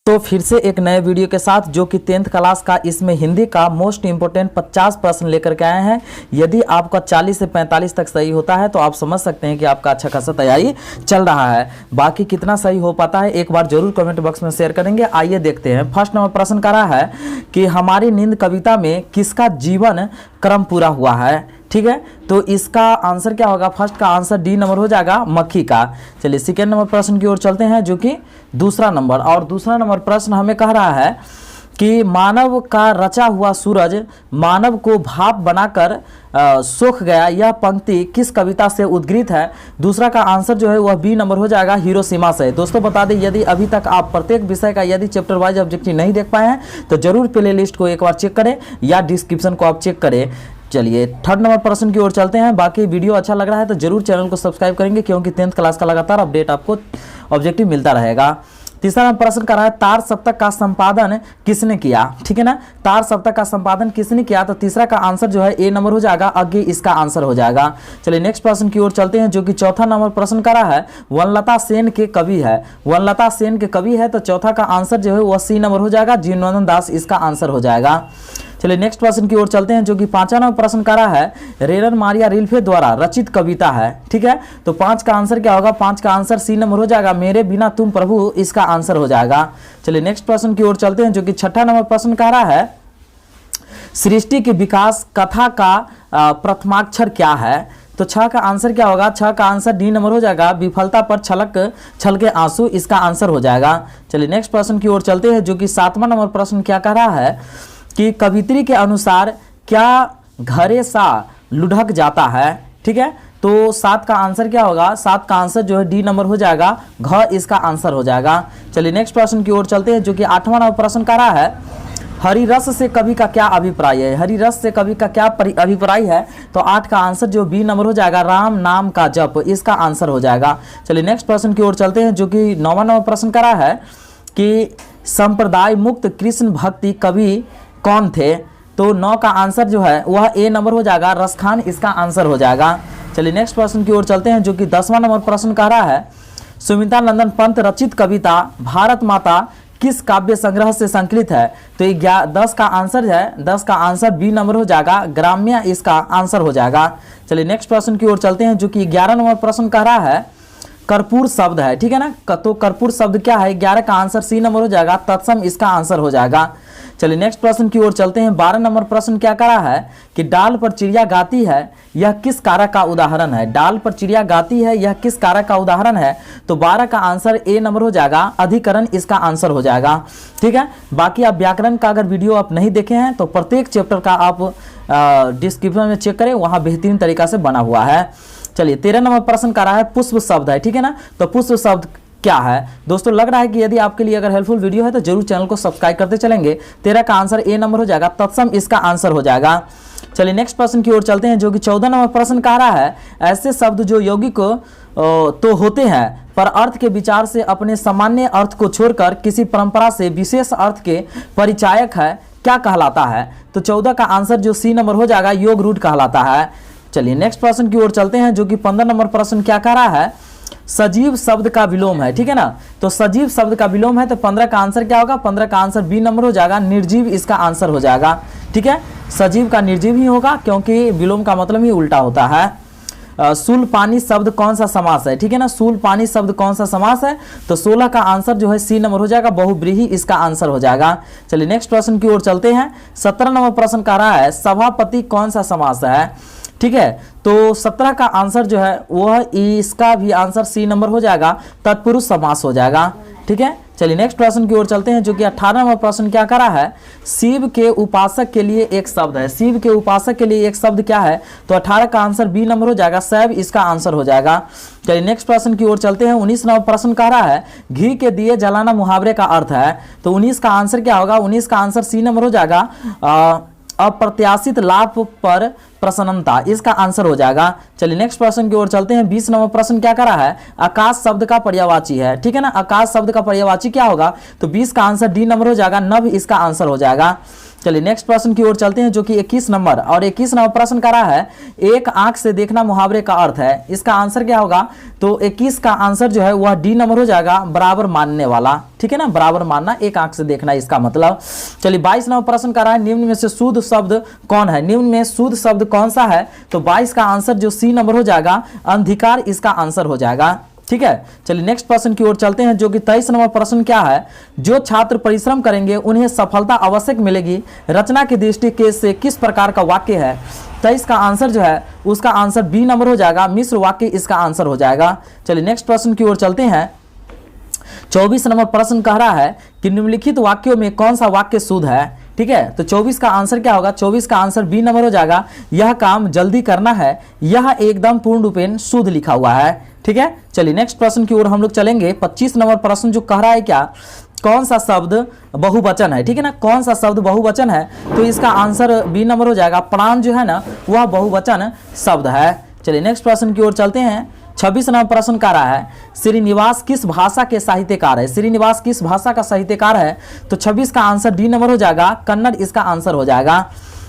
तो फिर से एक नए वीडियो के साथ जो कि 10th क्लास का इसमें हिंदी का मोस्ट इंपोर्टेंट 50 प्रश्न लेकर के आए हैं। यदि आपका 40 से 45 तक सही होता है तो आप समझ सकते हैं कि आपका अच्छा खासा तैयारी चल रहा है। बाकी कितना सही हो पाता है एक बार जरूर कमेंट बॉक्स में शेयर करेंगे। आइए देखते हैं। फर्स्ट नंबर प्रश्न करा है कि हमारी नींद कविता में किसका जीवन क्रम पूरा हुआ है। ठीक है, तो इसका आंसर क्या होगा? फर्स्ट का आंसर डी नंबर हो जाएगा, मक्खी का। चलिए सेकेंड नंबर प्रश्न की ओर चलते हैं जो कि दूसरा नंबर। और दूसरा नंबर प्रश्न हमें कह रहा है कि मानव का रचा हुआ सूरज मानव को भाप बनाकर सूख गया, यह पंक्ति किस कविता से उद्गृत है? दूसरा का आंसर जो है वह बी नंबर हो जाएगा, हिरोशिमा से। दोस्तों बता दें, यदि अभी तक आप प्रत्येक विषय का यदि चैप्टर वाइज ऑब्जेक्टिव नहीं देख पाए हैं तो जरूर प्ले लिस्ट को एक बार चेक करें या डिस्क्रिप्शन को आप चेक करें। चलिए थर्ड नंबर प्रश्न की ओर चलते हैं। बाकी वीडियो अच्छा लग रहा है तो जरूर चैनल को सब्सक्राइब करेंगे क्योंकि 10th क्लास का लगातार अपडेट आपको ऑब्जेक्टिव मिलता रहेगा। तीसरा नंबर प्रश्न कर रहा है तार सप्तक का संपादन किसने किया? ठीक है ना, तार सप्तक का संपादन किसने किया? तो तीसरा का आंसर जो है ए नंबर हो जाएगा, अज्ञे इसका आंसर हो जाएगा। चलिए नेक्स्ट प्रश्न की ओर चलते हैं जो कि चौथा नंबर प्रश्न करा है वनलता सेन के कवि है। वनलता सेन के कवि है तो चौथा का आंसर जो है वह सी नंबर हो जाएगा, जीवनानंद दास इसका आंसर हो जाएगा। चलिए नेक्स्ट प्रश्न की ओर चलते हैं जो कि पांचवा नंबर प्रश्न करा है रेरन मारिया रिल्फे द्वारा रचित कविता है। ठीक है, तो पांच का आंसर क्या होगा? पांच का आंसर सी नंबर हो जाएगा, मेरे बिना तुम प्रभु इसका आंसर हो जाएगा। चलिए नेक्स्ट प्रश्न की ओर चलते हैं जो कि छठा नंबर प्रश्न करा है सृष्टि के विकास कथा का प्रथमाक्षर क्या है? तो छह का आंसर क्या होगा? छह का आंसर डी नंबर हो जाएगा, विफलता पर छल के आंसू इसका आंसर हो जाएगा। चलिए नेक्स्ट प्रश्न की ओर चलते हैं जो कि सातवां नंबर प्रश्न क्या कह रहा है कि कवित्री के अनुसार क्या घरे सा लुढ़क जाता है? ठीक है, तो सात का आंसर क्या होगा? सात का आंसर जो है डी नंबर हो जाएगा, घ इसका आंसर हो जाएगा। चलिए नेक्स्ट प्रश्न की ओर चलते हैं जो कि आठवां नंबर प्रश्न कर रहा है हरिरस से कवि का क्या अभिप्राय है? हरिरस से कवि का क्या अभिप्राय है? तो आठ का आंसर जो बी नंबर हो जाएगा, राम नाम का जप इसका आंसर हो जाएगा। चलिए नेक्स्ट प्रश्न की ओर चलते हैं जो कि नौवां नंबर प्रश्न करा है कि संप्रदाय मुक्त कृष्ण भक्ति कवि कौन थे? तो 9 का आंसर जो है वह ए नंबर हो जाएगा, रसखान इसका आंसर हो जाएगा। चलिए नेक्स्ट प्रश्न की ओर चलते हैं जो कि 10वां नंबर प्रश्न कह रहा है सुमिता नंदन पंत रचित कविता भारत माता किस काव्य संग्रह से संकलित है? तो 10 का आंसर है, 10 का आंसर बी नंबर हो जाएगा, ग्राम्य इसका आंसर हो जाएगा। चलिए नेक्स्ट प्रश्न की ओर चलते हैं जो कि 11 नंबर प्रश्न कह रहा है कर्पूर शब्द है। ठीक है ना, तो कर्पूर शब्द क्या है? 11 का आंसर सी नंबर हो जाएगा, तत्सम इसका आंसर हो जाएगा। चलिए नेक्स्ट प्रश्न की ओर चलते हैं। 12 नंबर प्रश्न क्या करा है कि डाल पर चिड़िया गाती है यह किस कारक का उदाहरण है? डाल पर चिड़िया गाती है यह किस कारक का उदाहरण है? तो 12 का आंसर ए नंबर हो जाएगा, अधिकरण इसका आंसर हो जाएगा। ठीक है, बाकी आप व्याकरण का अगर वीडियो आप नहीं देखे हैं तो प्रत्येक चैप्टर का आप डिस्क्रिप्शन में चेक करें, वहां बेहतरीन तरीका से बना हुआ है। चलिए 13 नंबर प्रश्न करा है पुष्प शब्द है। ठीक है ना, तो पुष्प शब्द क्या है? दोस्तों लग रहा है कि यदि आपके लिए अगर हेल्पफुल वीडियो है तो जरूर चैनल को सब्सक्राइब करते चलेंगे। 13 का आंसर ए नंबर हो जाएगा, तत्सम इसका आंसर हो जाएगा। चलिए नेक्स्ट प्रश्न की ओर चलते हैं जो कि 14 नंबर प्रश्न कह रहा है ऐसे शब्द जो यौगिक तो होते हैं पर अर्थ के विचार से अपने सामान्य अर्थ को छोड़कर किसी परंपरा से विशेष अर्थ के परिचायक है, क्या कहलाता है? तो 14 का आंसर जो सी नंबर हो जाएगा, योग रूट कहलाता है। चलिए नेक्स्ट प्रश्न की ओर चलते हैं जो कि 15 नंबर प्रश्न क्या कह रहा है सजीव शब्द का विलोम है। ठीक है ना, तो सजीव शब्द का विलोम है तो 15 का आंसर क्या होगा? 15 का आंसर बी नंबर हो जाएगा, निर्जीव इसका आंसर हो जाएगा। ठीक है, सजीव का निर्जीव ही होगा क्योंकि विलोम का मतलब ही उल्टा होता है। सूल पानी शब्द कौन सा समास है? ठीक है ना, सूल पानी शब्द कौन सा समास है? तो 16 का आंसर जो है सी नंबर हो जाएगा, बहुब्रीहि इसका आंसर हो जाएगा। चलिए नेक्स्ट प्रश्न की ओर चलते हैं। 17 नंबर प्रश्न कह रहा है सभापति कौन सा समास है? ठीक है, तो 17 का आंसर जो है वह इसका भी आंसर सी नंबर हो जाएगा, तत्पुरुष समास हो जाएगा। ठीक है, चलिए नेक्स्ट प्रश्न की ओर चलते हैं जो कि 18 नंबर प्रश्न क्या करा है शिव के उपासक के लिए एक शब्द है। शिव के उपासक के लिए एक शब्द क्या है? तो 18 का आंसर बी नंबर हो जाएगा, शैव इसका आंसर हो जाएगा। चलिए नेक्स्ट प्रश्न की ओर चलते हैं। 19 नंबर प्रश्न कह रहा है घी के दिए जलाना मुहावरे का अर्थ है। तो 19 का आंसर क्या होगा? 19 का आंसर सी नंबर हो जाएगा, अप्रत्याशित लाभ पर प्रसन्नता इसका आंसर हो जाएगा। चलिए नेक्स्ट प्रश्न की ओर चलते हैं। 20 नंबर प्रश्न क्या करा है आकाश शब्द का पर्यायवाची है। ठीक है ना, आकाश शब्द का पर्यायवाची क्या होगा? तो 20 का आंसर डी नंबर हो जाएगा, नभ इसका आंसर हो जाएगा। चलिए नेक्स्ट प्रश्न की ओर चलते हैं जो कि 21 नंबर, और 21 नंबर प्रश्न करा है एक आंख से देखना मुहावरे का अर्थ है। इसका आंसर क्या होगा? तो 21 का आंसर जो है वह डी नंबर हो जाएगा, बराबर मानने वाला। ठीक है ना, बराबर मानना, एक आंख से देखना इसका मतलब। चलिए 22 नंबर प्रश्न करा है निम्न में से शुद्ध शब्द कौन है? निम्न में शुद्ध शब्द कौन सा है? तो 22 का आंसर जो सी नंबर हो जाएगा, अंधिकार इसका आंसर हो जाएगा। ठीक है, चलिए नेक्स्ट प्रश्न की ओर चलते हैं जो कि 23 नंबर प्रश्न क्या है? जो छात्र परिश्रम करेंगे उन्हें सफलता अवश्य मिलेगी, रचना की दृष्टि से किस प्रकार का वाक्य है? 23 का आंसर जो है उसका आंसर बी नंबर हो जाएगा, मिश्र वाक्य इसका आंसर हो जाएगा। चलिए नेक्स्ट प्रश्न की ओर चलते हैं। 24 नंबर प्रश्न कह रहा है कि निम्नलिखित वाक्यों में कौन सा वाक्य शुद्ध है? ठीक है, तो 24 का आंसर क्या होगा? 24 का आंसर बी नंबर हो जाएगा, यह काम जल्दी करना है, यह एकदम पूर्ण रूपेण शुद्ध लिखा हुआ है। ठीक है, चलिए नेक्स्ट प्रश्न की ओर हम लोग चलेंगे। 25 नंबर प्रश्न जो कह रहा है क्या, कौन सा शब्द बहुवचन है? ठीक है ना, कौन सा शब्द बहुवचन है? तो इसका आंसर बी नंबर हो जाएगा, प्राण जो है ना वह बहुवचन शब्द है। चलिए नेक्स्ट प्रश्न की ओर चलते हैं। 26 नंबर प्रश्न कह रहा है श्रीनिवास किस भाषा के साहित्यकार है? श्रीनिवास किस भाषा का साहित्यकार है? तो 26 का आंसर डी नंबर हो जाएगा, कन्नड़ इसका आंसर हो जाएगा।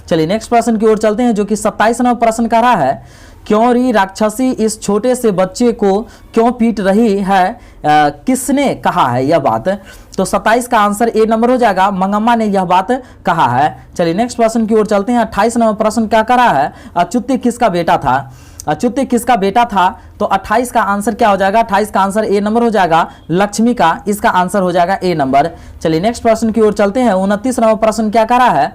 चलिए नेक्स्ट प्रश्न की ओर चलते हैं जो कि 27 नंबर प्रश्न कह रहा है क्यों री राक्षसी इस छोटे से बच्चे को क्यों पीट रही है, किसने कहा है यह बात? तो 27 का आंसर ए नंबर हो जाएगा, मंगम्मा ने यह बात कहा है। चलिए नेक्स्ट प्रश्न की ओर चलते हैं। 28 नंबर प्रश्न क्या कर रहा है? अच्युत किसका बेटा था? अच्युत किसका बेटा था? तो 28 का आंसर क्या हो जाएगा? 28 का आंसर ए नंबर हो जाएगा, लक्ष्मी का इसका आंसर हो जाएगा ए नंबर। चलिए नेक्स्ट प्रश्न की ओर चलते हैं। 29 नंबर प्रश्न क्या कर रहा है?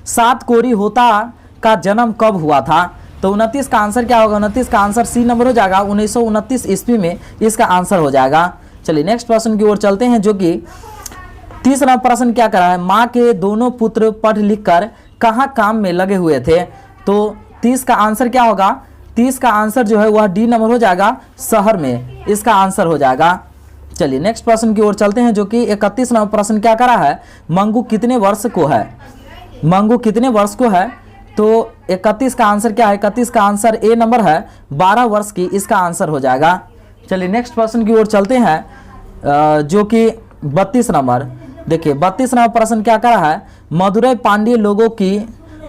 7 कोरी होता का जन्म कब हुआ था? तो 29 का आंसर क्या होगा? 29 का आंसर सी नंबर हो जाएगा, 1929 ईस्वी में इसका आंसर हो जाएगा। चलिए नेक्स्ट प्रश्न की ओर चलते हैं जो कि 30 नंबर प्रश्न क्या कर रहा है? माँ के दोनों पुत्र पढ़ लिख कर कहाँ काम में लगे हुए थे? तो 30 का आंसर क्या होगा? 30 का आंसर जो है वह डी नंबर हो जाएगा, शहर में इसका आंसर हो जाएगा। चलिए नेक्स्ट प्रश्न की ओर चलते हैं जो कि 31 नंबर प्रश्न क्या कर रहा है? मंगू कितने वर्ष को है? मंगू कितने वर्ष को है? तो 31 का आंसर क्या है? 31 का आंसर ए नंबर है, 12 वर्ष की इसका आंसर हो जाएगा। चलिए नेक्स्ट प्रश्न की ओर चलते हैं जो कि 32 नंबर। देखिए 32 नंबर प्रश्न क्या कर रहा है? मदुरई पांड्य लोगों की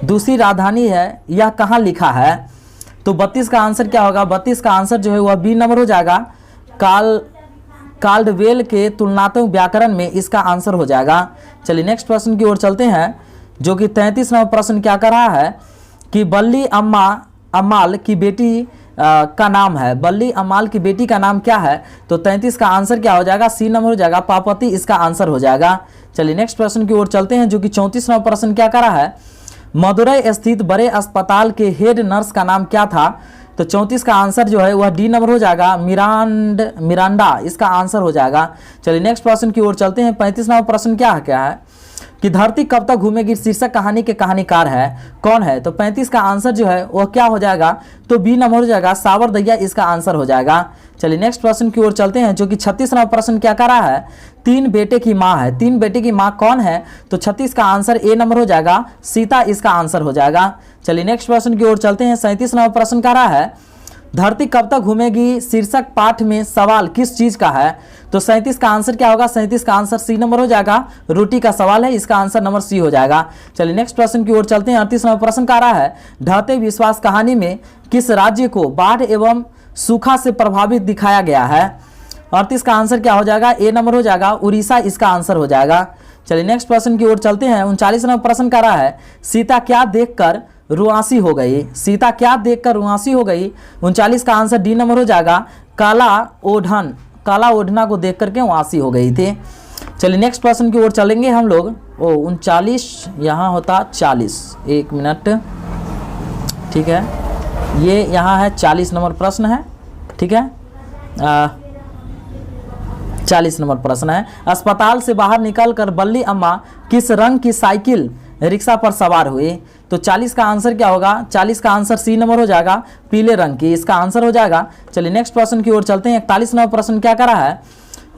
दूसरी राजधानी है, यह कहाँ लिखा है? तो 32 का आंसर क्या होगा? 32 का आंसर जो है वह बी नंबर हो जाएगा, काल्डवेल के तुलनात्मक व्याकरण में इसका आंसर हो जाएगा। चलिए नेक्स्ट प्रश्न की ओर चलते हैं जो कि 33 नंबर प्रश्न क्या कर रहा है कि बल्ली अम्माल की बेटी का नाम है, बल्ली अम्माल की बेटी का नाम क्या है? तो 33 का आंसर क्या हो जाएगा? सी नंबर हो जाएगा, पार्वती इसका आंसर हो जाएगा। चलिए नेक्स्ट प्रश्न की ओर चलते हैं जो कि 34 नंबर प्रश्न क्या कर रहा है? मदुरई स्थित बड़े अस्पताल के हेड नर्स का नाम क्या था? तो 34 का आंसर जो है वह डी नंबर हो जाएगा, मिरांडा इसका आंसर हो जाएगा। चलिए नेक्स्ट प्रश्न की ओर चलते हैं। 35 नंबर प्रश्न क्या है कि धरती कब तक घूमेगी शीर्षक कहानी के कहानीकार है कौन है? तो 35 का आंसर जो है वह क्या हो जाएगा? तो बी नंबर हो जाएगा, सावर दैया इसका आंसर हो जाएगा। चलिए नेक्स्ट प्रश्न की ओर चलते हैं जो कि 36 नंबर प्रश्न क्या कर रहा है? 3 बेटे की माँ है, 3 बेटे की माँ कौन है? तो 36 का आंसर ए नंबर हो जाएगा, सीता इसका आंसर हो जाएगा। चलिए नेक्स्ट प्रश्न की ओर चलते हैं। 37 नंबर प्रश्न कर रहा है धरती कब तक घूमेगी शीर्षक पाठ में सवाल किस चीज का है? तो 37 का आंसर क्या होगा? 37 का आंसर सी नंबर हो जाएगा, रोटी का सवाल है, इसका आंसर नंबर सी हो जाएगा। चलिए नेक्स्ट प्रश्न की ओर चलते हैं। 38 नंबर प्रश्न का रहा है ढहते विश्वास कहानी में किस राज्य को बाढ़ एवं सूखा से प्रभावित दिखाया गया है? 38 का आंसर क्या हो जाएगा? ए नंबर हो जाएगा, उड़ीसा इसका आंसर हो जाएगा। चलिए नेक्स्ट प्रश्न की ओर चलते हैं। 39 नंबर प्रश्न का रहा है सीता क्या देखकर रुआसी हो गई? सीता क्या देखकर रुआसी हो गई? 39 का आंसर डी नंबर हो जाएगा, काला ओढ़ना को देख करके रुआसी हो गई थी। चलिए नेक्स्ट प्रश्न की ओर चलेंगे हम लोग। 39 यहाँ होता 40, 1 मिनट, ठीक है, ये यहाँ है 40 नंबर प्रश्न है, ठीक है, 40 नंबर प्रश्न है। अस्पताल से बाहर निकलकर बल्ली अम्मा किस रंग की साइकिल रिक्शा पर सवार हुई? तो 40 का आंसर क्या होगा? 40 का आंसर सी नंबर हो जाएगा, पीले रंग की इसका आंसर हो जाएगा। चलिए नेक्स्ट प्रश्न की ओर चलते हैं। 41 नंबर प्रश्न क्या कर रहा है?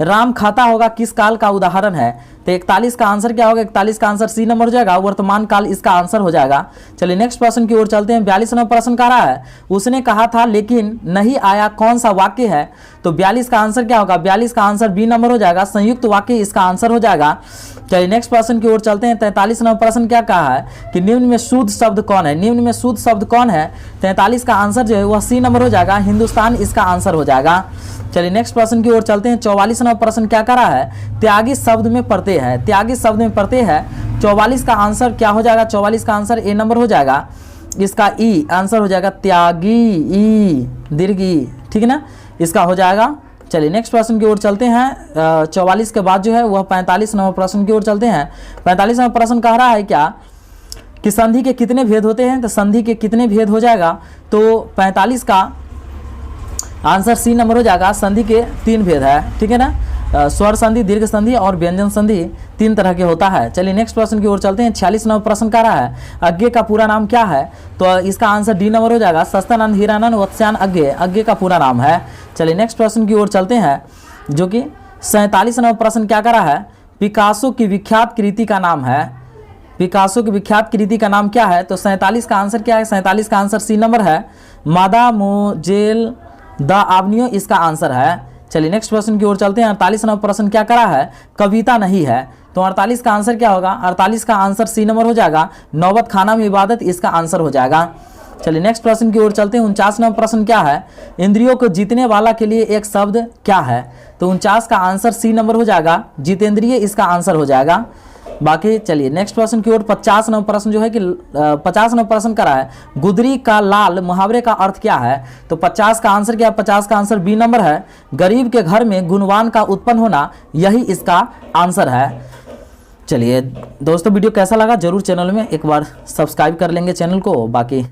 राम खाता होगा किस काल का उदाहरण है? तो 41 का आंसर क्या होगा? 41 का आंसर सी नंबर हो जाएगा, वर्तमान काल इसका आंसर हो जाएगा। चलिए नेक्स्ट प्रश्न की ओर चलते हैं। 42 नंबर प्रश्न का रहा है उसने कहा था लेकिन नहीं आया, कौन सा वाक्य है? तो 42 का आंसर क्या होगा? 42 का आंसर बी नंबर हो जाएगा, संयुक्त वाक्य इसका आंसर हो जाएगा। चलिए नेक्स्ट प्रश्न की ओर चलते हैं। 43 नंबर प्रश्न क्या कहा है कि निम्न में शुद्ध शब्द कौन है? निम्न में शुद्ध शब्द कौन है? 43 का आंसर जो है वह सी नंबर हो जाएगा, हिंदुस्तान इसका आंसर हो जाएगा। चलिए नेक्स्ट प्रश्न की ओर चलते हैं। 44 नंबर प्रश्न क्या करा है? त्यागी शब्द में प्रत्यय है, त्यागी शब्द में प्रत्यय है। 44 का आंसर क्या हो जाएगा? 44 का आंसर ए नंबर हो जाएगा, इसका ई आंसर हो जाएगा, त्यागी ई दीर्घी, ठीक है ना, इसका हो जाएगा। चलिए नेक्स्ट प्रश्न की ओर चलते हैं। 44 के बाद जो है वह 45 नंबर प्रश्न की ओर चलते हैं। 45 नंबर प्रश्न कह रहा है क्या कि संधि के कितने भेद होते हैं? तो संधि के कितने भेद हो जाएगा? तो 45 का आंसर सी नंबर हो जाएगा, संधि के 3 भेद है, ठीक है ना, स्वर संधि, दीर्घ संधि और व्यंजन संधि 3 तरह के होता है। चलिए नेक्स्ट प्रश्न की ओर चलते हैं। 46 नंबर प्रश्न कह रहा है अज्ञे का पूरा नाम क्या है? तो इसका आंसर डी नंबर हो जाएगा, सस्तानंद हीरानंद वत्स्यान अज्ञे, अज्ञे का पूरा नाम है। चलिए नेक्स्ट प्रश्न की ओर चलते हैं, जो कि 47 नंबर प्रश्न क्या कर रहा है? पिकासो की विख्यात कृति का नाम है, पिकासो की विख्यात कृति का नाम क्या है? तो 47 का आंसर क्या है? 47 का आंसर सी नंबर है, मादामोजेल द आबनियो इसका आंसर है। चलिए नेक्स्ट प्रश्न की ओर चलते हैं। 48 नंबर प्रश्न क्या करा है? कविता नहीं है। तो 48 का आंसर क्या होगा? 48 का आंसर सी नंबर हो जाएगा, नौबत खाना में इबादत इसका आंसर हो जाएगा। चलिए नेक्स्ट प्रश्न की ओर चलते हैं। 49 नंबर प्रश्न क्या है? इंद्रियों को जीतने वाला के लिए एक शब्द क्या है? तो 49 का आंसर सी नंबर हो जाएगा, जितेंद्रिय इसका आंसर हो जाएगा। बाकी चलिए नेक्स्ट प्रश्न की ओर 50 नंबर प्रश्न जो है कि 50 नंबर प्रश्न करा है गुदरी का लाल मुहावरे का अर्थ क्या है? तो 50 का आंसर क्या है? 50 का आंसर बी नंबर है, गरीब के घर में गुणवान का उत्पन्न होना, यही इसका आंसर है। चलिए दोस्तों वीडियो कैसा लगा जरूर चैनल में एक बार सब्सक्राइब कर लेंगे चैनल को। बाकी